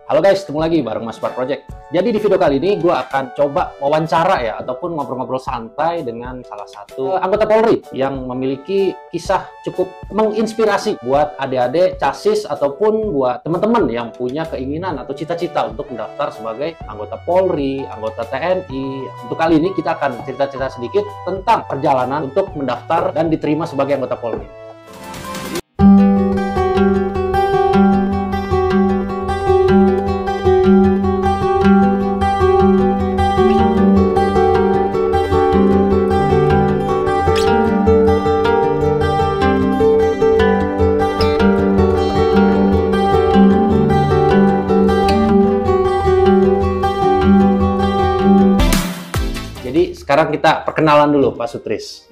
Halo guys, ketemu lagi bareng Mas Bar Project. Jadi di video kali ini gue akan coba wawancara ya, ataupun ngobrol-ngobrol santai dengan salah satu anggota Polri yang memiliki kisah cukup menginspirasi buat adik-adik CASIS ataupun buat teman-teman yang punya keinginan atau cita-cita untuk mendaftar sebagai anggota Polri, anggota TNI. Untuk kali ini kita akan cerita-cerita sedikit tentang perjalanan untuk mendaftar dan diterima sebagai anggota Polri. Sekarang kita perkenalan dulu, Pak Sutris.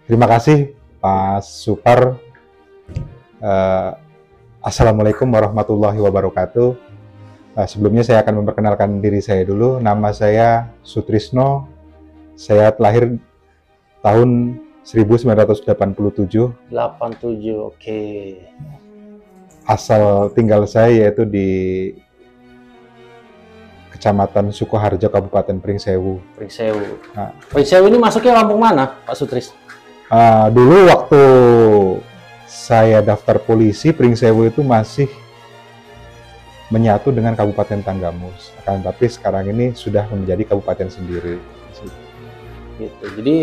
Terima kasih, Pak Supar. Assalamualaikum warahmatullahi wabarakatuh. Sebelumnya saya akan memperkenalkan diri saya dulu. Nama saya Sutrisno. Saya lahir tahun 1987. 87, oke. Asal tinggal saya yaitu di Kecamatan Sukoharjo, Kabupaten Pringsewu. Pringsewu. Nah. Pringsewu ini masuknya kampung mana, Pak Sutris? Dulu waktu saya daftar polisi, Pringsewu itu masih menyatu dengan Kabupaten Tanggamus. Tapi sekarang ini sudah menjadi kabupaten sendiri. Gitu. Jadi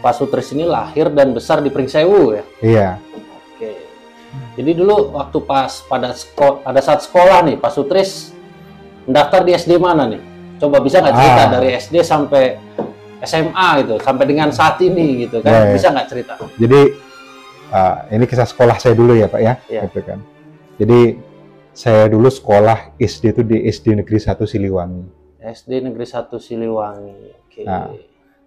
Pak Sutris ini lahir dan besar di Pringsewu ya? Iya. Oke. Jadi dulu waktu pada saat sekolah nih, Pak Sutris mendaftar di SD mana nih? Coba bisa nggak cerita dari SD sampai SMA gitu, sampai dengan saat ini gitu kan? Bisa nggak cerita? Jadi ini kisah sekolah saya dulu ya Pak ya, gitu kan. Jadi saya dulu sekolah SD itu di SD Negeri 1 Siliwangi. SD Negeri 1 Siliwangi, oke. Nah,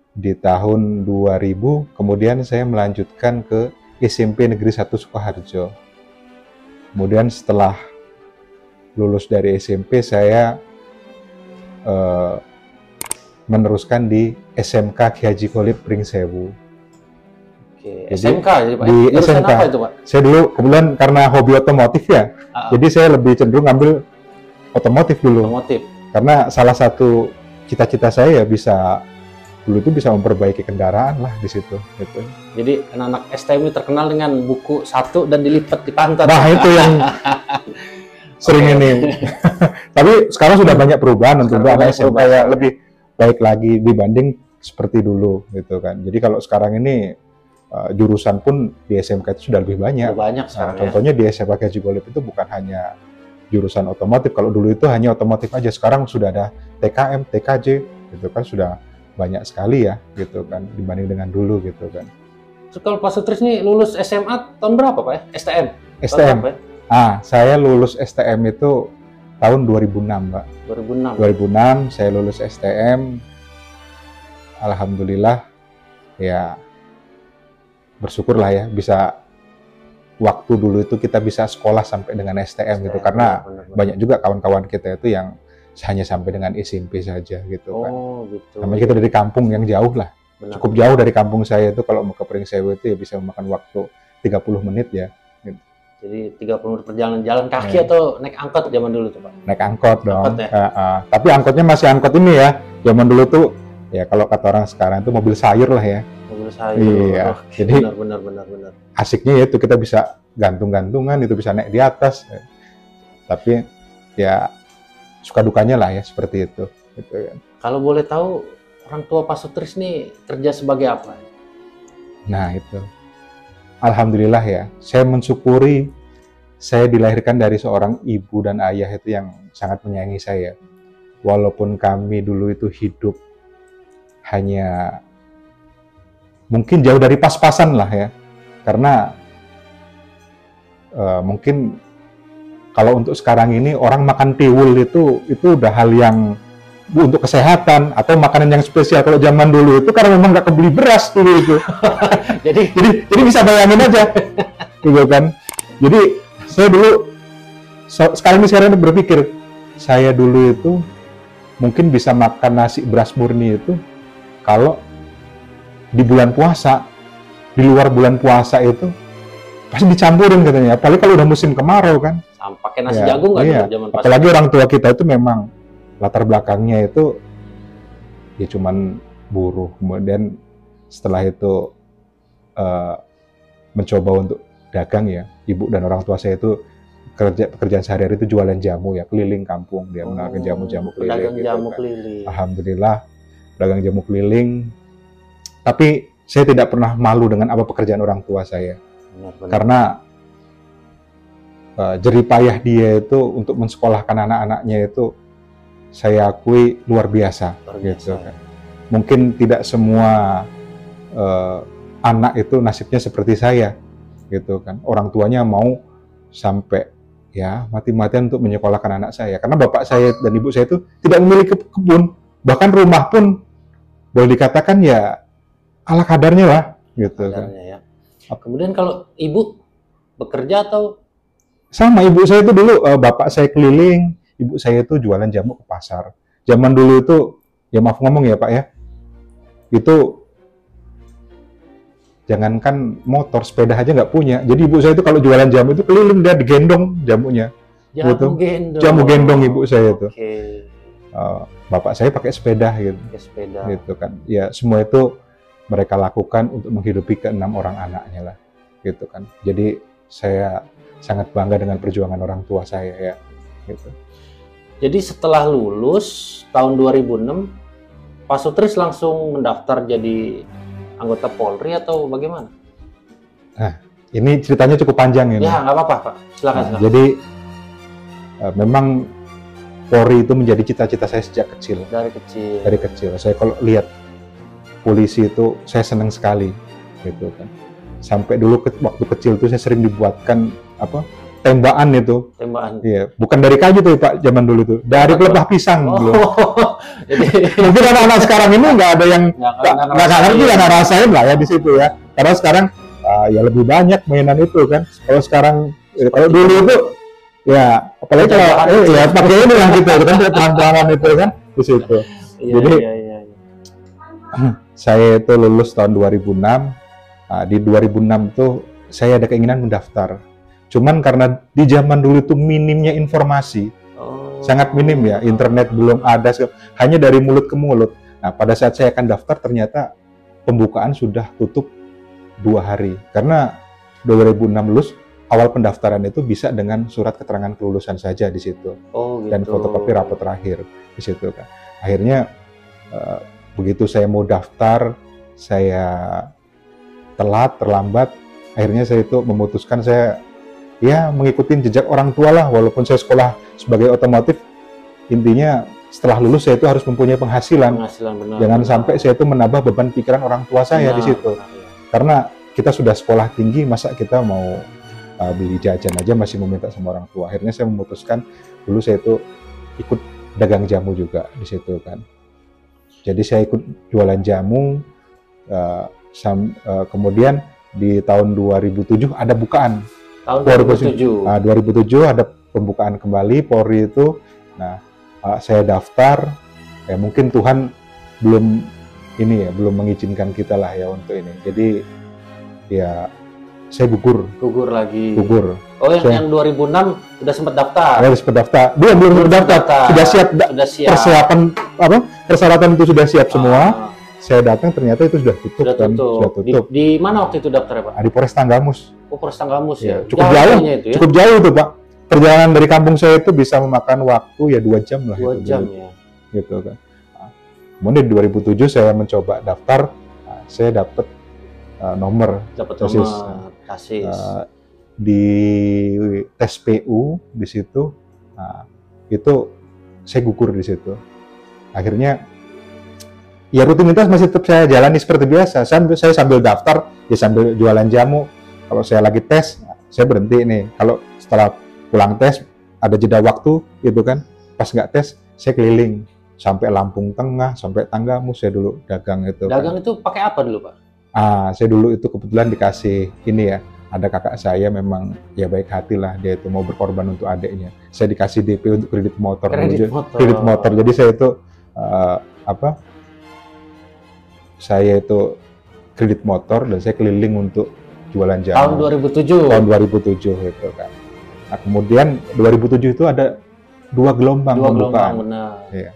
di tahun 2000 kemudian saya melanjutkan ke SMP Negeri 1 Sukoharjo. Kemudian setelah lulus dari SMP, saya meneruskan di SMK Ki Haji Kholib Pringsewu. Oke, SMK jadi Pak? Di SMK. Apa itu, Pak? Saya dulu kebetulan karena hobi otomotif ya, jadi saya lebih cenderung ngambil otomotif dulu. Otomotif. Karena salah satu cita-cita saya ya dulu itu bisa memperbaiki kendaraan lah di situ. Gitu. Jadi anak-anak STM ini terkenal dengan buku satu dan dilipat di pantat. Nah itu yang sering ini. Tapi sekarang sudah banyak perubahan untuk anak SMP ya, lebih baik lagi dibanding seperti dulu gitu kan. Jadi kalau sekarang ini jurusan pun di SMK itu sudah lebih banyak. Banyak sekarang. Contohnya di SMK Ki Haji Kholib itu bukan hanya jurusan otomotif. Kalau dulu itu hanya otomotif aja. Sekarang sudah ada TKM, TKJ gitu kan, sudah banyak sekali ya gitu kan dibanding dengan dulu gitu kan. So, kalau Pak Sutris ini lulus SMA tahun berapa Pak ya? STM? STM. Saya lulus STM itu tahun 2006, Pak. 2006 saya lulus STM. Alhamdulillah ya bersyukurlah ya bisa waktu dulu itu kita bisa sekolah sampai dengan STM gitu karena banyak juga kawan-kawan kita itu yang hanya sampai dengan SMP saja gitu kan. Gitu. Namanya kita dari kampung yang jauh lah. Cukup jauh dari kampung saya itu kalau mau ke Pringsewu itu ya bisa memakan waktu 30 menit ya. Jadi 30 menit perjalanan jalan kaki atau naik angkot zaman dulu tuh Pak? Naik angkot dong. Angkot, ya? Tapi angkotnya masih angkot ini ya. Zaman dulu tuh ya kalau kata orang sekarang itu mobil sayur lah ya. Mobil sayur. Iya. Jadi benar. asiknya ya itu kita bisa gantung-gantungan, itu bisa naik di atas. Tapi ya suka dukanya lah ya seperti itu. Gitu kan. Kalau boleh tahu orang tua Pak Sutris nih kerja sebagai apa? Nah itu. Alhamdulillah ya, saya mensyukuri saya dilahirkan dari seorang ibu dan ayah itu yang sangat menyayangi saya. Walaupun kami dulu itu hidup hanya mungkin jauh dari pas-pasan lah ya. Karena mungkin kalau untuk sekarang ini orang makan tiwul itu udah hal yang untuk kesehatan atau makanan yang spesial. Kalau zaman dulu itu karena memang nggak kebeli beras dulu itu. jadi bisa bayangin aja, gitu kan. Jadi saya dulu sekarang berpikir saya dulu itu mungkin bisa makan nasi beras murni itu kalau di bulan puasa. Di luar bulan puasa itu pasti dicampurin katanya. Apalagi kalau udah musim kemarau kan. pakai nasi Ya, jagung nggak iya. dulu zaman pas? Apalagi orang tua kita itu memang latar belakangnya itu ya cuman buruh. Kemudian setelah itu eh, mencoba untuk dagang ya. Ibu dan orang tua saya itu pekerjaan sehari-hari itu jualan jamu ya, keliling kampung dia menawarkan jamu-jamu keliling. Pedagang gitu jamu kan. keliling. Alhamdulillah dagang jamu keliling. Tapi saya tidak pernah malu dengan apa pekerjaan orang tua saya. Benar-benar. Karena jeripayah dia itu untuk mensekolahkan anak-anaknya itu saya akui luar biasa. Luar biasa. Gitu kan. Mungkin tidak semua anak itu nasibnya seperti saya, gitu kan. Orang tuanya mau sampai ya mati-matian untuk menyekolahkan anak saya. Karena bapak saya dan ibu saya itu tidak memiliki kebun, bahkan rumah pun boleh dikatakan ya ala kadarnya lah, gitu kan. Kadarnya, ya. Kemudian kalau ibu bekerja atau Sama ibu saya itu dulu, bapak saya keliling, ibu saya itu jualan jamu ke pasar. Zaman dulu itu, ya maaf ngomong ya Pak ya, itu jangankan motor, sepeda aja nggak punya. Jadi ibu saya itu kalau jualan jamu itu keliling, dia digendong jamunya. jamu Gitu. gendong? Jamu gendong ibu saya itu. Oke, Bapak saya pakai sepeda gitu. pakai sepeda. Gitu kan. Ya semua itu mereka lakukan untuk menghidupi ke-6 orang anaknya lah. Gitu kan. Jadi saya sangat bangga dengan perjuangan orang tua saya ya. Gitu. Jadi setelah lulus tahun 2006, Pak Sutris langsung mendaftar jadi anggota Polri atau bagaimana? Ini ceritanya cukup panjang ini. Ya, nggak apa-apa, Pak. Silakan, silakan. Jadi memang Polri itu menjadi cita-cita saya sejak kecil. Dari kecil. Dari kecil. Saya kalau lihat polisi itu saya senang sekali, gitu kan. Sampai dulu waktu kecil itu saya sering dibuatkan tembakan itu. Tembakan. Iya, bukan dari kayu tuh Pak zaman dulu tuh, dari pelepah pisang. Dulu. Jadi Mungkin anak-anak sekarang ini nggak ada yang nggak ngerti, nggak ngerasain lah ya di situ ya. Karena sekarang ya lebih banyak mainan itu kan. Kalau sekarang kalau dulu itu ya apalagi kalau ya pakai ini lah gitu kan, terang-terangan itu kan di situ. Jadi iya. saya itu lulus tahun 2006. Di 2006 tuh saya ada keinginan mendaftar. Cuman karena di zaman dulu itu minimnya informasi, sangat minim ya, internet belum ada, hanya dari mulut ke mulut. Nah, pada saat saya akan daftar ternyata pembukaan sudah tutup 2 hari. Karena 2006 lulus, awal pendaftaran itu bisa dengan surat keterangan kelulusan saja di situ. Gitu. Dan fotokopi rapor terakhir di situ kan. Akhirnya begitu saya mau daftar, saya terlambat, akhirnya saya itu memutuskan saya ya mengikuti jejak orang tua lah, walaupun saya sekolah sebagai otomotif, intinya setelah lulus saya itu harus mempunyai penghasilan. Benar, Jangan sampai saya itu menambah beban pikiran orang tua saya di situ. Ya. Karena kita sudah sekolah tinggi, masa kita mau beli jajan aja masih meminta sama orang tua. Akhirnya saya memutuskan dulu saya itu ikut dagang jamu juga di situ kan. Jadi saya ikut jualan jamu. Kemudian di tahun 2007 ada bukaan. Tahun 2007. 2007 ada pembukaan kembali Polri itu. Nah, saya daftar. Ya mungkin Tuhan belum mengizinkan kita lah ya untuk ini. Jadi ya saya gugur lagi. Oh, yang 2006 sudah sempat daftar. Saya sempat daftar. Belum daftar. Sudah siap. Persiapan persyaratan itu sudah siap semua. Saya datang ternyata itu sudah tutup. Sudah tutup. Di mana waktu itu daftar ya, Pak? Di Polres Tanggamus. Oh, Polres Tanggamus ya. Cukup jauh itu ya? Cukup jauh itu, Pak. Perjalanan dari kampung saya itu bisa memakan waktu ya 2 jam lah. 2 jam ya. Gitu kan. Kemudian di 2007 saya mencoba daftar, saya dapat nomor. Dapat nomor kasis. Di tes PU di situ, itu saya gugur di situ. Akhirnya ya rutinitas masih tetap saya jalani seperti biasa. Saya sambil daftar, ya sambil jualan jamu. Kalau saya lagi tes, saya berhenti nih. Kalau setelah pulang tes, ada jeda waktu gitu kan. Pas nggak tes, saya keliling. Sampai Lampung Tengah, sampai Tanggamus, saya dulu dagang itu. Dagang kan. Itu pakai apa dulu, Pak? Saya dulu itu kebetulan dikasih ini ya. Ada kakak saya memang ya baik hati lah. Dia itu mau berkorban untuk adiknya. Saya dikasih DP untuk kredit motor. Kredit motor. Jadi saya itu saya itu kredit motor dan saya keliling untuk jualan jamu. Tahun 2007. Tahun 2007 itu kan. Nah, kemudian 2007 itu ada 2 gelombang pembukaan. Benar. Ya,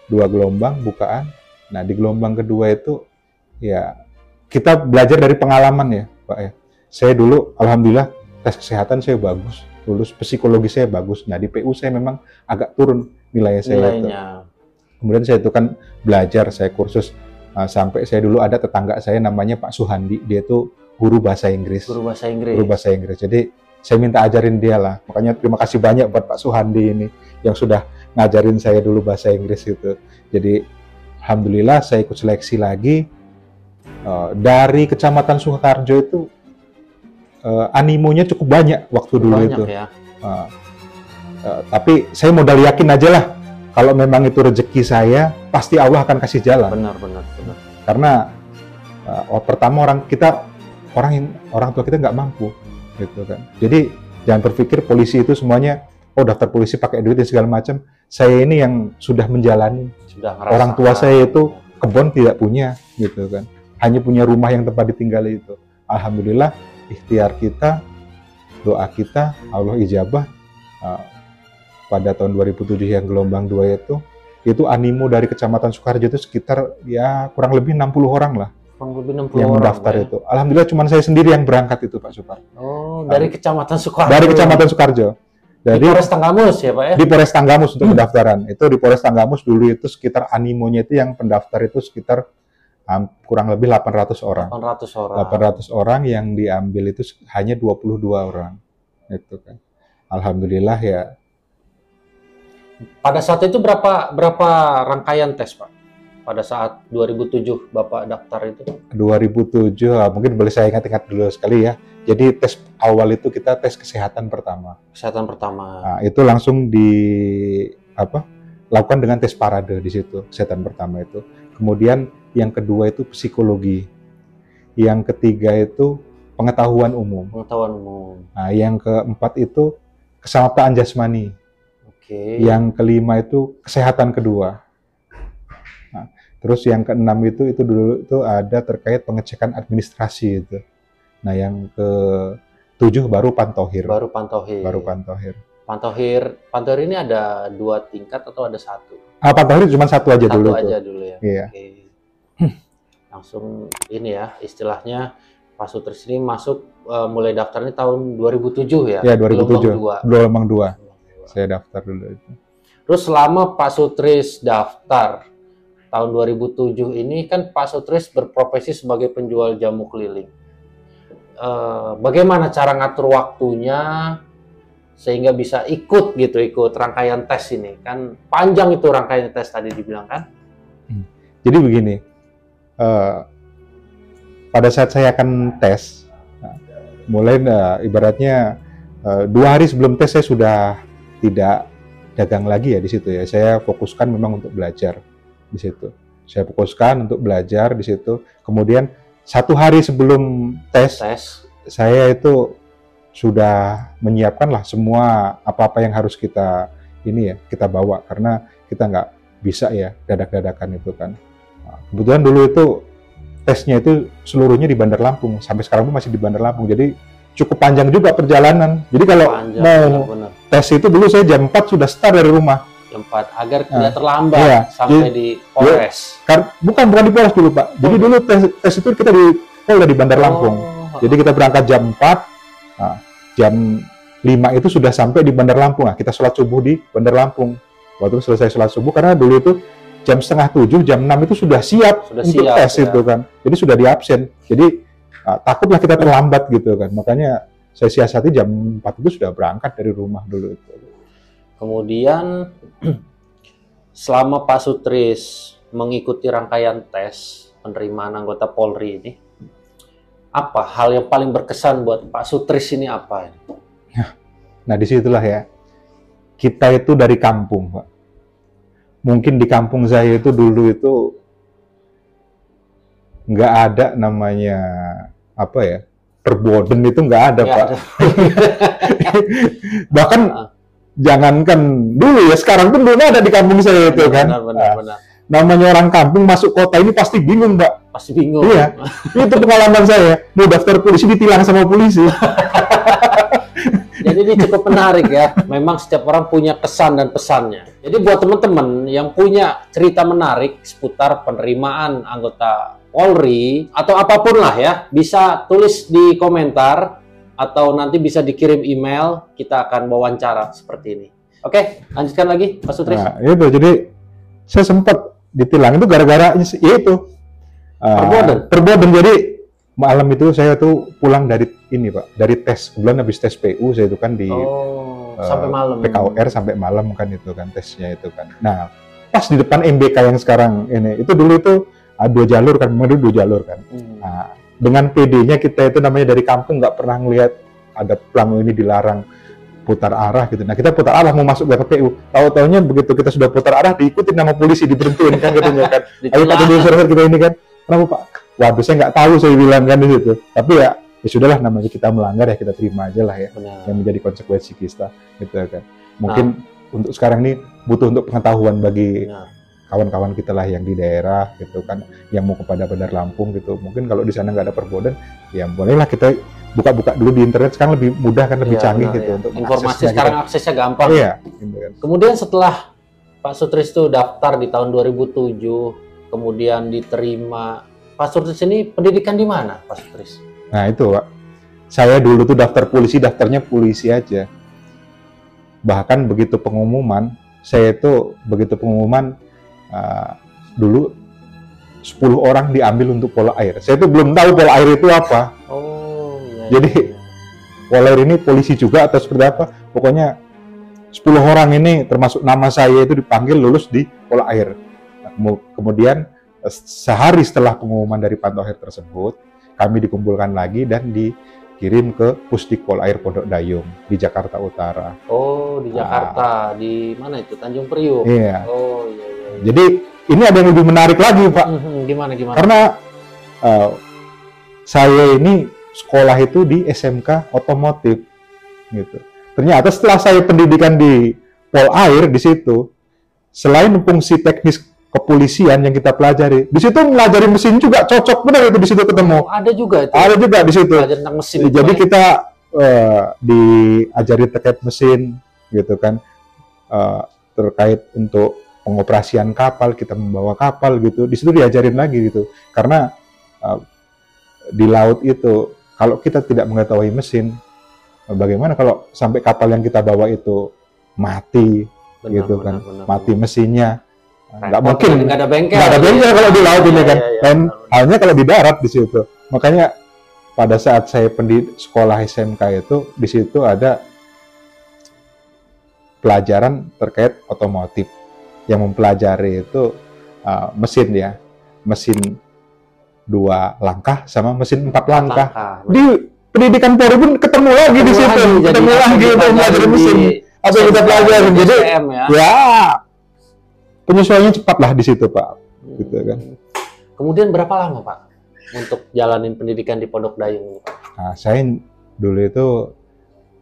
2 gelombang bukaan. Nah, di gelombang kedua itu ya kita belajar dari pengalaman ya, Pak ya. Saya dulu alhamdulillah tes kesehatan saya bagus, lulus, psikologi saya bagus. Nah, di PU saya memang agak turun nilainya saya itu. Kemudian saya itu kan belajar, saya kursus sampai saya dulu ada tetangga saya namanya Pak Suhandi, dia itu guru bahasa Inggris. Guru bahasa Inggris. Jadi saya minta ajarin dia lah. Makanya terima kasih banyak buat Pak Suhandi ini yang sudah ngajarin saya dulu bahasa Inggris gitu. Jadi alhamdulillah saya ikut seleksi lagi. Dari Kecamatan Sukoharjo itu animonya cukup banyak waktu dulu itu. Ya. Tapi saya modal yakin aja lah. Kalau memang itu rezeki saya, pasti Allah akan kasih jalan. Benar. Karena pertama orang tua kita nggak mampu, gitu kan. Jadi jangan berpikir polisi itu semuanya, daftar polisi pakai duit dan segala macam. Saya ini yang sudah menjalani. Orang tua saya itu kebun tidak punya, gitu kan. Hanya punya rumah yang tempat ditinggali itu. Alhamdulillah, ikhtiar kita, doa kita, Allah ijabah. Pada tahun 2007 yang gelombang 2 itu animo dari Kecamatan Sukoharjo itu sekitar ya kurang lebih 60 orang lah. Yang mendaftar itu. Alhamdulillah cuma saya sendiri yang berangkat itu, Pak Supar. Dari Kecamatan Sukoharjo. Dari Kecamatan Sukoharjo. Di Polres Tanggamus ya, Pak ya? Di Polres Tanggamus untuk pendaftaran. Itu di Polres Tanggamus dulu itu sekitar animonya itu yang pendaftar itu sekitar kurang lebih 800 orang. 800 orang yang diambil itu hanya 22 orang. Itu kan. Alhamdulillah ya. Pada saat itu berapa rangkaian tes, Pak? Pada saat 2007 Bapak daftar itu? 2007, mungkin boleh saya ingat-ingat dulu sekali ya. Jadi tes awal itu kita tes kesehatan pertama. Nah, itu langsung lakukan dengan tes parade di situ, kesehatan pertama itu. Kemudian yang kedua itu psikologi. Yang ketiga itu pengetahuan umum. Nah, yang keempat itu keselamatan jasmani. Yang kelima itu kesehatan kedua. Nah, terus yang keenam itu dulu itu ada terkait pengecekan administrasi itu. Nah, yang ke-7 baru pantohir. Pantohir ini ada 2 tingkat atau ada 1? Pantohir cuma 1 aja dulu. 1 aja dulu ya. Iya. Langsung ini ya, istilahnya Pak Sutris ini masuk mulai daftarnya tahun 2007 ya? Iya, 2007. Gelombang 2. Saya daftar dulu itu. Terus selama Pak Sutris daftar tahun 2007 ini kan Pak Sutris berprofesi sebagai penjual jamu keliling. Bagaimana cara ngatur waktunya sehingga bisa ikut rangkaian tes ini? Kan panjang itu rangkaian tes tadi dibilang kan? Jadi begini, pada saat saya akan tes, mulai ibaratnya 2 hari sebelum tes saya sudah tidak dagang lagi ya di situ ya. Saya fokuskan memang untuk belajar di situ. Saya fokuskan untuk belajar di situ. Kemudian 1 hari sebelum tes, saya itu sudah menyiapkan lah semua apa-apa yang harus kita bawa karena kita nggak bisa ya dadak-dadakan itu kan. Nah, kebetulan dulu itu tesnya itu seluruhnya di Bandar Lampung. Sampai sekarang pun masih di Bandar Lampung. Jadi cukup panjang juga perjalanan. Jadi kalau mau tes itu dulu saya jam 4 sudah start dari rumah. Jam 4 agar tidak terlambat sampai di Polres. Bukan di Polres dulu, Pak. Jadi dulu tes itu kita di Polda di Bandar Lampung. Jadi kita berangkat jam 4. Nah, jam 5 itu sudah sampai di Bandar Lampung. Nah, kita sholat subuh di Bandar Lampung. Waktu selesai sholat subuh karena dulu itu jam 6:30, jam 6 itu sudah siap untuk tes itu kan. Jadi sudah di absen. Jadi takutlah kita terlambat gitu kan. Makanya saya siasati jam 4 itu sudah berangkat dari rumah dulu itu. Kemudian selama Pak Sutris mengikuti rangkaian tes penerimaan anggota Polri ini, apa hal yang paling berkesan buat Pak Sutris ini apa? Nah, disitulah ya. Kita itu dari kampung, Pak. Mungkin di kampung saya itu dulu itu nggak ada namanya perboden itu nggak ada, Pak. Bahkan jangankan dulu ya, sekarang pun belum ada di kampung saya itu kan. Benar. Namanya orang kampung masuk kota ini pasti bingung, Pak. Pasti bingung. Iya, itu pengalaman saya. Mau daftar polisi ditilang sama polisi. Jadi ini cukup menarik ya. Memang setiap orang punya kesan dan pesannya. Jadi buat teman-teman yang punya cerita menarik seputar penerimaan anggota Polri atau apapun lah ya, bisa tulis di komentar atau nanti bisa dikirim email, kita akan wawancara seperti ini. Oke, lanjutkan lagi Pak Sutris. Nah, itu jadi saya sempat ditilang itu gara-gara itu perboden. Jadi malam itu saya tuh pulang dari ini Pak, dari tes. Kebetulan habis tes PU saya itu kan di sampai malam. PKUR sampai malam kan itu kan tesnya itu kan. Nah, pas di depan MBK yang sekarang ini, itu dulu itu dua jalur kan, memang dulu 2 jalur kan. Nah, dengan PD-nya kita itu namanya dari kampung nggak pernah ngelihat ada pelang ini dilarang putar arah gitu. Nah, kita putar arah mau masuk ke KPU. Tahu-taunya begitu kita sudah putar arah diikutin sama polisi, diberhentiin kan katanya kan. Ayo Pak Teddy kita ini kan. Kenapa Pak? Waduh, saya nggak tahu, saya bilang kan di situ. Tapi ya sudahlah, namanya kita melanggar ya kita terima aja lah ya. Benar. Yang menjadi konsekuensi kita gitu kan. Mungkin untuk sekarang ini butuh untuk pengetahuan bagi kawan-kawan kita lah yang di daerah gitu kan, yang mau kepada Bandar Lampung gitu. Mungkin kalau di sana nggak ada perboden, ya bolehlah kita buka-buka dulu di internet. Sekarang lebih mudah kan, lebih canggih gitu untuk informasi sekarang kita. Aksesnya gampang. Iya. Gitu kan. Kemudian setelah Pak Sutris itu daftar di tahun 2007, kemudian diterima. Pak Sutris ini pendidikan di mana, Pak Sutris? Nah itu Pak, saya dulu tuh daftar polisi, daftarnya polisi aja. Bahkan begitu pengumuman, dulu 10 orang diambil untuk polo air. Saya tuh belum tahu polo air itu apa. Jadi polo air ini polisi juga atau seperti apa? Pokoknya 10 orang ini termasuk nama saya itu dipanggil lulus di polo air. Nah, kemudian sehari setelah pengumuman dari pantau air tersebut, kami dikumpulkan lagi dan dikirim ke Pusdik Polo Air Pondok Dayung di Jakarta Utara. Oh, di Jakarta. Di mana itu? Tanjung Priuk? Iya. Oh, iya. Jadi ini ada yang lebih menarik lagi, Pak. Gimana? Karena saya ini sekolah itu di SMK Otomotif, gitu. Ternyata setelah saya pendidikan di Pol Air di situ, selain fungsi teknis kepolisian yang kita pelajari, di situ melajari mesin juga cocok, benar itu di situ ketemu. Ada juga itu. Ada juga di situ. Belajar tentang mesin. Jadi kita diajari terkait mesin, gitu kan, terkait untuk pengoperasian kapal, kita membawa kapal gitu, di situ diajarin lagi gitu. Karena di laut itu kalau kita tidak mengetahui mesin, bagaimana kalau sampai kapal yang kita bawa itu mati, mati mesinnya, nggak mungkin, nggak ada bengkel kalau di laut ini kan. Dan halnya kalau di darat di situ. Makanya pada saat saya sekolah SMK itu, di situ ada pelajaran terkait otomotif yang mempelajari itu mesin ya, mesin 2 langkah sama mesin 4 langkah. Di pendidikan Polri pun ketemu lagi di situ, ketemu lagi untuk belajar mesin atau kita pelajari. Jadi ya penyesuaiannya cepat lah di situ Pak, gitu kan. Kemudian berapa lama Pak untuk jalanin pendidikan di Pondok Dayung ini Pak? Nah, saya dulu itu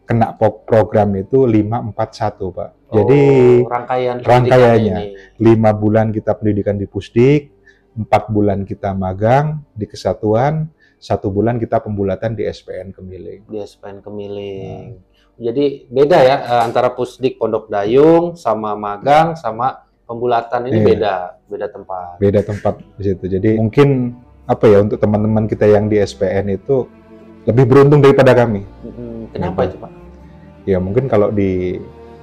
kena program itu 541 Pak. Jadi rangkaiannya 5 bulan kita pendidikan di Pusdik, 4 bulan kita magang di Kesatuan, 1 bulan kita pembulatan di SPN Kemiling. Di SPN Kemiling. Jadi beda ya antara Pusdik Pondok Dayung sama magang sama pembulatan ini beda tempat. Beda tempat di situ. Jadi mungkin apa ya, untuk teman-teman kita yang di SPN itu lebih beruntung daripada kami. Kenapa itu Pak? Ya mungkin kalau di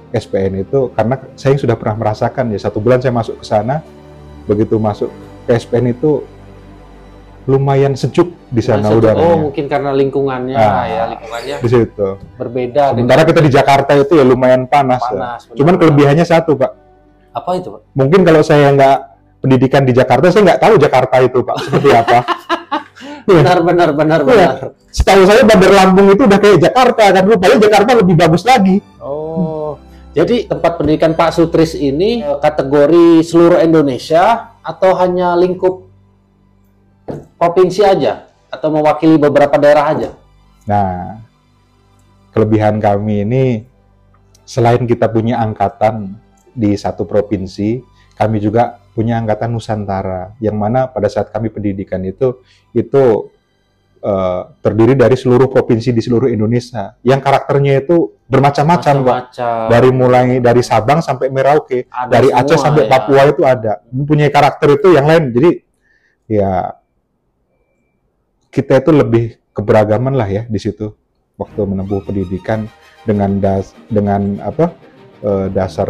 SPN itu karena saya sudah pernah merasakan ya, 1 bulan saya masuk ke sana, begitu masuk ke SPN itu lumayan sejuk di sana udaranya. Oh, mungkin karena lingkungannya lingkungannya di situ berbeda. Sementara kita di Jakarta itu ya lumayan panas ya. Cuman kelebihannya satu Pak. Apa itu Pak? Mungkin kalau saya nggak pendidikan di Jakarta, saya nggak tahu Jakarta itu Pak seperti apa. Benar. Setahu saya Bandar Lampung itu udah kayak Jakarta kan, rupanya Jakarta lebih bagus lagi. Oh, jadi tempat pendidikan Pak Sutris ini kategori seluruh Indonesia atau hanya lingkup provinsi aja atau mewakili beberapa daerah aja? Nah, kelebihan kami ini selain kita punya angkatan di satu provinsi, kami juga punya angkatan Nusantara, yang mana pada saat kami pendidikan itu terdiri dari seluruh provinsi di seluruh Indonesia yang karakternya itu bermacam-macam, Pak. Dari mulai dari Sabang sampai Merauke, dari Aceh sampai Papua itu ada, mempunyai karakter itu yang lain. Jadi ya kita itu lebih keberagaman lah ya di situ waktu menempuh pendidikan dengan dasar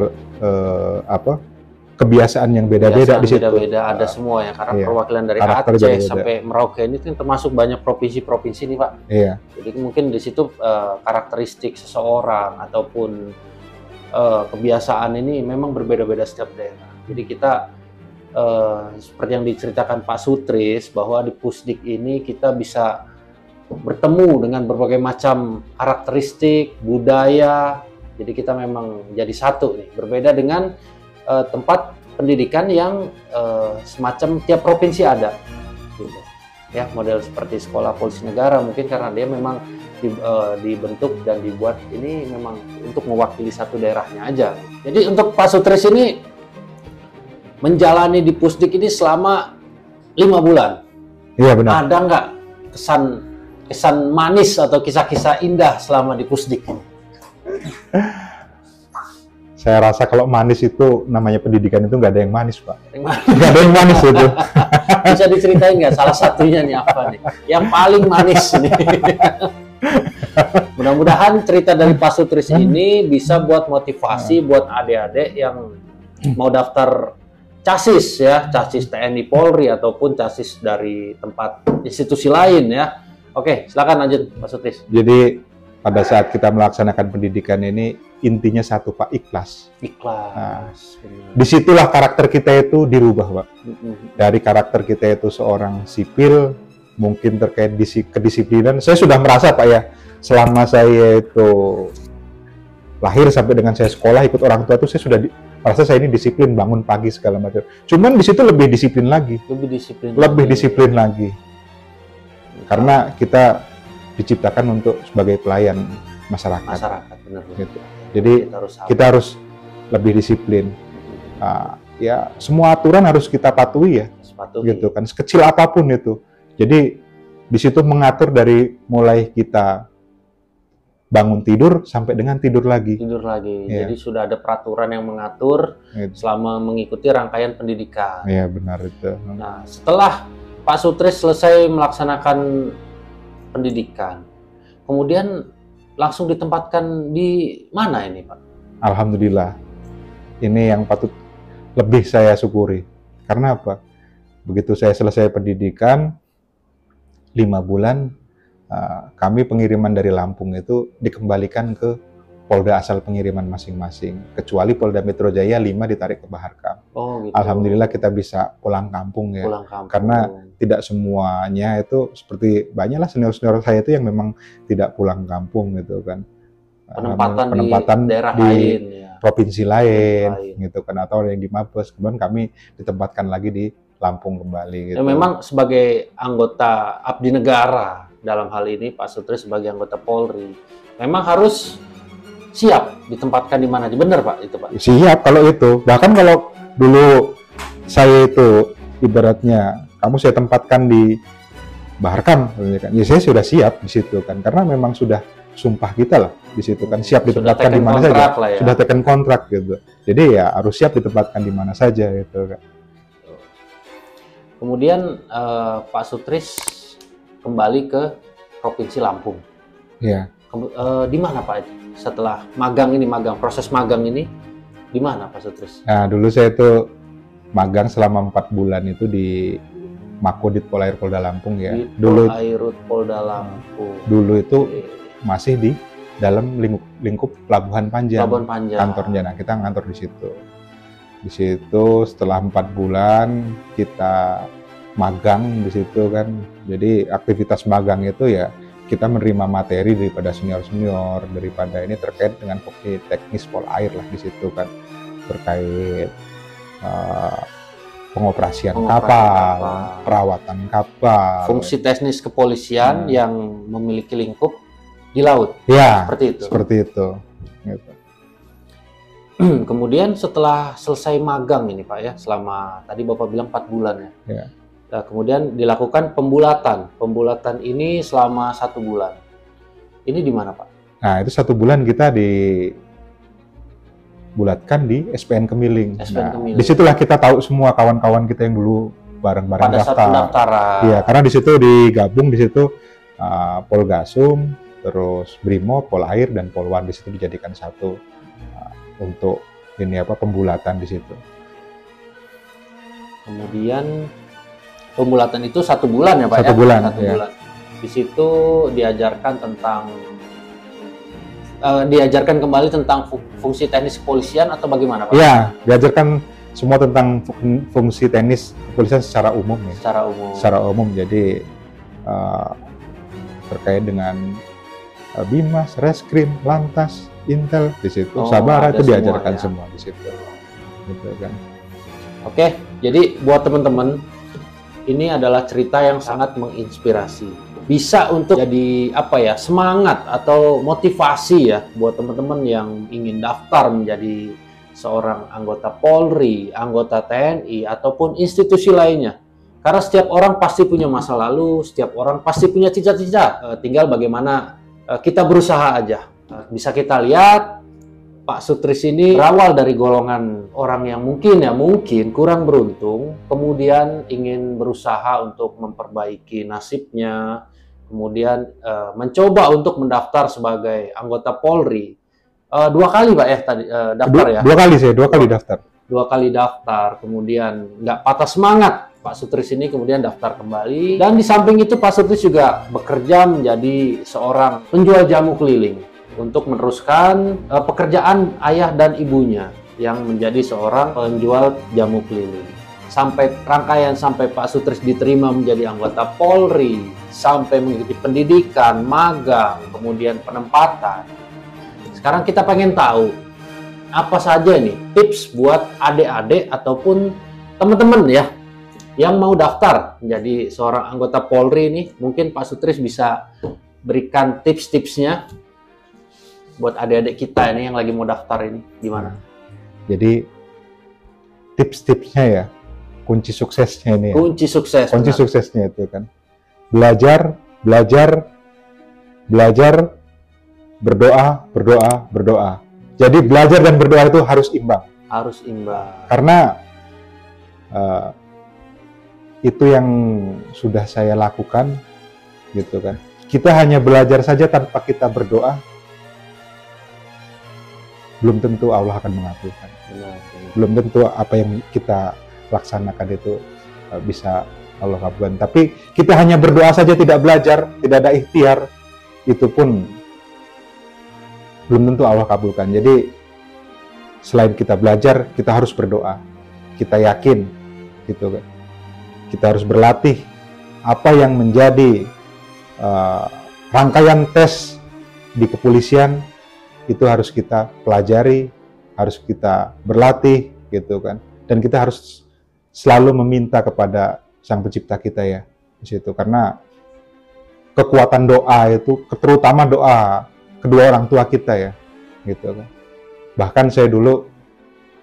kebiasaan yang beda-beda di situ. Beda-beda ada semua ya, karena perwakilan dari Aceh sampai Merauke ini termasuk banyak provinsi-provinsi nih, Pak. Iya. Jadi mungkin di situ karakteristik seseorang ataupun kebiasaan ini memang berbeda-beda setiap daerah. Jadi kita seperti yang diceritakan Pak Sutris bahwa di Pusdik ini kita bisa bertemu dengan berbagai macam karakteristik, budaya. Jadi kita memang jadi satu nih, berbeda dengan tempat pendidikan yang semacam tiap provinsi ada, gitu. Ya, model seperti sekolah polisi negara mungkin karena dia memang dibentuk dan dibuat ini memang untuk mewakili satu daerahnya aja. Jadi untuk Pak Sutris ini menjalani di Pusdik ini selama 5 bulan. Iya benar. Ada nggak kesan manis atau kisah-kisah indah selama di Pusdik ini? Saya rasa kalau manis itu namanya pendidikan itu nggak ada yang manis, Pak. Nggak ada yang manis itu. Bisa diceritain nggak salah satunya nih apa nih? Yang paling manis nih. Mudah-mudahan cerita dari Pak Sutris ini bisa buat motivasi buat adik-adik yang mau daftar CASIS ya, CASIS TNI Polri ataupun CASIS dari tempat institusi lain ya. Oke, silakan lanjut Pak Sutris. Jadi pada saat kita melaksanakan pendidikan ini intinya satu, Pak, ikhlas. Ikhlas. Nah, disitulah karakter kita itu dirubah, Pak. Dari karakter kita itu seorang sipil, mungkin terkait kedisiplinan. Saya sudah merasa, Pak, ya, selama saya itu lahir sampai dengan saya sekolah ikut orang tua itu saya sudah merasa saya ini disiplin, bangun pagi segala macam. Cuman di situ lebih disiplin lagi. Lebih disiplin lagi. Karena kita diciptakan untuk sebagai pelayan masyarakat. Benar. Gitu. Jadi kita harus lebih disiplin. Ya semua aturan harus kita patuhi ya. Gitu kan. Sekecil apapun itu. Jadi di situ mengatur dari mulai kita bangun tidur sampai dengan tidur lagi. Ya. Jadi sudah ada peraturan yang mengatur selama mengikuti rangkaian pendidikan. Iya benar itu. Nah setelah Pak Sutris selesai melaksanakan pendidikan, kemudian langsung ditempatkan di mana ini, Pak? Alhamdulillah, ini yang patut lebih saya syukuri. Karena apa? Begitu saya selesai pendidikan, 5 bulan, kami pengiriman dari Lampung itu dikembalikan ke Polda asal pengiriman masing-masing. Kecuali Polda Metro Jaya 5 ditarik ke Baharkam. Oh, gitu. Alhamdulillah kita bisa pulang kampung ya. Karena tidak semuanya itu seperti banyaklah senior-senior saya itu yang memang tidak pulang kampung gitu kan. Penempatan di daerah lain, ya. Provinsi lain gitu kan, atau yang di Mabes. Kemudian kami ditempatkan lagi di Lampung kembali gitu. Ya, memang sebagai anggota abdi negara dalam hal ini Pak Sutris sebagai anggota Polri memang harus siap ditempatkan di mana aja, benar Pak itu Pak? Siap kalau itu. Bahkan kalau dulu saya itu ibaratnya kamu saya tempatkan di Baharkam, ya saya sudah siap di situ kan, karena memang sudah sumpah kita lah di situ kan, siap ditempatkan di mana saja, ya. Sudah teken kontrak gitu. Jadi ya harus siap ditempatkan di mana saja gitu kan. Kemudian Pak Sutris kembali ke Provinsi Lampung. Iya. Di mana Pak itu? Setelah magang ini, proses magang ini di mana Pak Sutris? Nah, dulu saya itu magang selama 4 bulan itu di Makodit Polair Polda Lampung ya. Polairut Polda Lampung. Dulu itu masih di dalam lingkup Pelabuhan Panjang. Kantornya. Nah, kita ngantor di situ. Di situ setelah 4 bulan kita magang di situ kan. Jadi aktivitas magang itu ya kita menerima materi daripada senior-senior, daripada ini terkait dengan fungsi teknis polair lah di situ kan, terkait pengoperasian kapal, perawatan kapal. Fungsi teknis kepolisian yang memiliki lingkup di laut. Ya, seperti itu. Seperti itu. Gitu. Kemudian setelah selesai magang ini Pak ya, selama tadi Bapak bilang 4 bulan ya. Nah, kemudian dilakukan pembulatan. Pembulatan ini selama 1 bulan. Ini di mana, Pak? Nah, itu 1 bulan kita dibulatkan di SPN Kemiling. SPN Kemiling. Disitulah kita tahu semua kawan-kawan kita yang dulu bareng-bareng Pada saat daftar. pendaftaran. Iya, karena di situ digabung di situ Polgasum, terus Brimob, Polair dan Polwan di situ dijadikan satu untuk pembulatan di situ. Kemudian pembulatan itu 1 bulan ya Pak? 1 bulan. 1 bulan. Di situ diajarkan kembali tentang fungsi teknis kepolisian atau bagaimana Pak? Iya, diajarkan semua tentang fungsi teknis kepolisian secara umum ya. Secara umum. Jadi terkait dengan Bimas, Reskrim, Lantas, Intel di situ, Sabara itu diajarkan semua di situ. Gitu kan. Oke, jadi buat teman-teman, ini adalah cerita yang sangat menginspirasi. Bisa untuk jadi semangat atau motivasi ya buat teman-teman yang ingin daftar menjadi seorang anggota Polri, anggota TNI ataupun institusi lainnya. Karena setiap orang pasti punya masa lalu, setiap orang pasti punya cita-cita. Tinggal bagaimana kita berusaha aja. Bisa kita lihat Pak Sutris ini berawal dari golongan orang yang mungkin kurang beruntung, kemudian ingin berusaha untuk memperbaiki nasibnya, kemudian mencoba untuk mendaftar sebagai anggota Polri. 2 kali Pak tadi daftar ya? 2 kali saya, 2 kali daftar. 2 kali daftar, kemudian nggak patah semangat. Pak Sutris ini kemudian daftar kembali, dan di samping itu Pak Sutris juga bekerja menjadi seorang penjual jamu keliling untuk meneruskan pekerjaan ayah dan ibunya yang menjadi seorang penjual jamu keliling. Sampai Pak Sutris diterima menjadi anggota Polri, sampai mengikuti pendidikan, magang, kemudian penempatan. Sekarang kita pengen tahu apa saja nih tips buat adik-adik ataupun teman-teman ya yang mau daftar menjadi seorang anggota Polri ini. Mungkin Pak Sutris bisa berikan tips-tipsnya buat adik-adik kita ini yang lagi mau daftar ini, gimana? Jadi tips-tipsnya ya, kunci suksesnya ini. Kunci sukses. Kunci suksesnya itu kan belajar, berdoa. Jadi belajar dan berdoa itu harus imbang. Harus imbang. Karena itu yang sudah saya lakukan, gitu kan. Kita hanya belajar saja tanpa kita berdoa, belum tentu Allah akan mengabulkan. Belum tentu apa yang kita laksanakan itu bisa Allah kabulkan. Tapi kita hanya berdoa saja, tidak belajar, tidak ada ikhtiar, itu pun belum tentu Allah kabulkan. Jadi selain kita belajar, kita harus berdoa. Kita yakin, gitu kan. Kita harus berlatih apa yang menjadi rangkaian tes di kepolisian. Itu harus kita pelajari, harus kita berlatih, gitu kan. Dan kita harus selalu meminta kepada Sang Pencipta kita ya, di situ. Karena kekuatan doa itu, terutama doa kedua orang tua kita ya, gitu kan. Bahkan saya dulu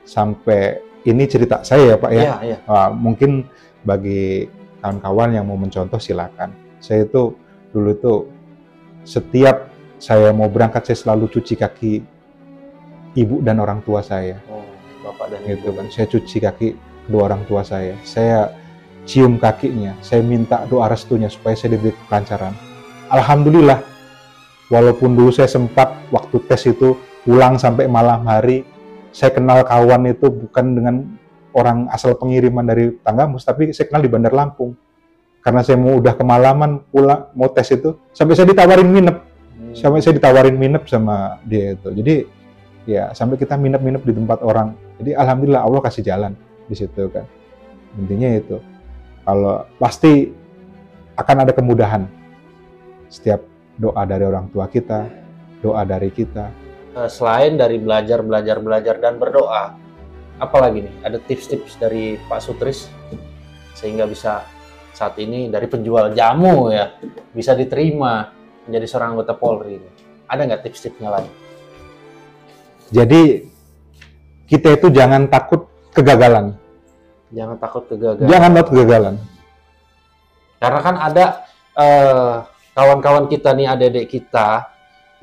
sampai, ini cerita saya ya Pak ya. Iya. Mungkin bagi kawan-kawan yang mau mencontoh silakan. Saya itu dulu itu setiap saya mau berangkat, saya selalu cuci kaki ibu dan orang tua saya. Bapak dan gitu kan. Saya cuci kaki kedua orang tua saya. Saya cium kakinya. Saya minta doa restunya supaya saya diberi kelancaran. Alhamdulillah, walaupun dulu saya sempat waktu tes itu pulang sampai malam hari, saya kenal kawan itu bukan dengan orang asal pengiriman dari Tanggamus, tapi saya kenal di Bandar Lampung. Karena saya udah kemalaman pulang mau tes itu, sampai saya ditawarin nginep. Sampai saya ditawarin nginep sama dia itu. Jadi ya sampai kita nginep di tempat orang. Jadi alhamdulillah Allah kasih jalan di situ kan. Intinya itu. Kalau pasti akan ada kemudahan. Setiap doa dari orang tua kita, doa dari kita. Selain dari belajar dan berdoa, apalagi nih? Ada tips-tips dari Pak Sutris sehingga bisa saat ini dari penjual jamu ya bisa diterima menjadi seorang anggota Polri. Ada nggak tips-tipsnya lain? Jadi kita itu jangan takut kegagalan. Jangan takut kegagalan. Jangan takut kegagalan. Karena kan ada kawan-kawan kita nih, adik-adik kita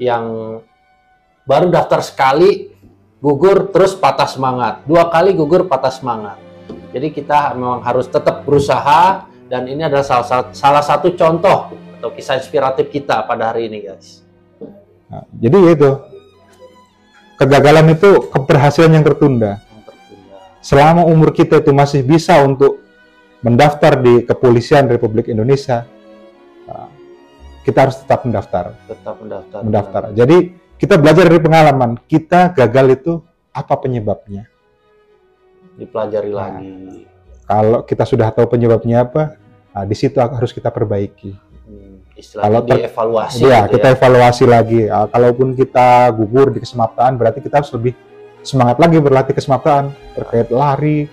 yang baru daftar sekali, gugur, terus patah semangat. 2 kali gugur, patah semangat. Jadi kita memang harus tetap berusaha, dan ini adalah salah satu contoh atau kisah inspiratif kita pada hari ini, guys. Nah, jadi itu, kegagalan itu keberhasilan yang tertunda. Selama umur kita itu masih bisa untuk mendaftar di Kepolisian Republik Indonesia, kita harus tetap mendaftar. Tetap mendaftar. Jadi kita belajar dari pengalaman, kita gagal itu apa penyebabnya? Dipelajari lagi. Kalau kita sudah tahu penyebabnya apa, di situ harus kita perbaiki. Istilahnya dievaluasi. Iya, gitu kita evaluasi lagi. Kalaupun kita gugur di kesemaptaan, berarti kita harus lebih semangat lagi berlatih kesemaptaan terkait lari.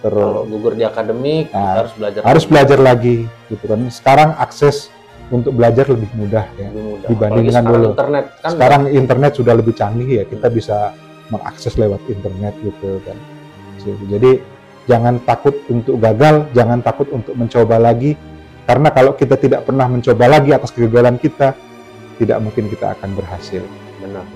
Kalau gugur di akademik, kita harus belajar lagi, gitu kan. Sekarang akses untuk belajar lebih mudah ya, dibanding dengan dulu. Internet, kan sekarang internet sudah lebih canggih ya, kita bisa mengakses lewat internet gitu kan. Jadi jangan takut untuk gagal, jangan takut untuk mencoba lagi, karena kalau kita tidak pernah mencoba lagi atas kegagalan kita, tidak mungkin kita akan berhasil. Benar.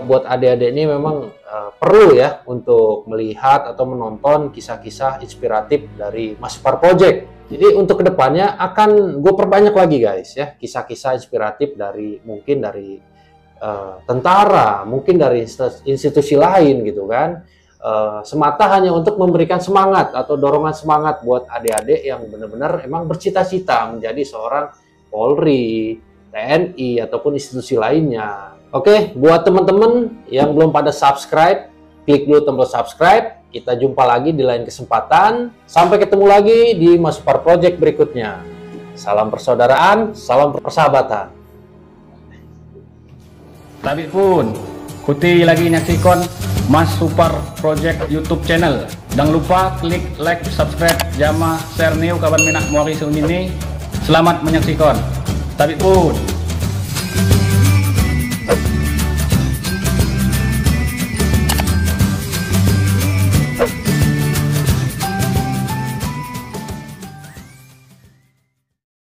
Buat adik-adik ini memang perlu ya untuk melihat atau menonton kisah-kisah inspiratif dari Mas Supar Project. Jadi untuk kedepannya akan gue perbanyak lagi guys ya, kisah-kisah inspiratif dari mungkin dari tentara, mungkin dari institusi lain gitu kan. Semata hanya untuk memberikan semangat atau dorongan semangat buat adik-adik yang benar-benar emang bercita-cita menjadi seorang Polri, TNI ataupun institusi lainnya. Oke, buat teman-teman yang belum pada subscribe, klik dulu tombol subscribe. Kita jumpa lagi di lain kesempatan. Sampai ketemu lagi di Mas Supar Project berikutnya. Salam persaudaraan, salam persahabatan. Tapi pun, kuti lagi nyaksikan Mas Supar Project YouTube channel. Jangan lupa klik like, subscribe, jama, share new kawan minak muari ini. Selamat menyaksikan. Tapi pun.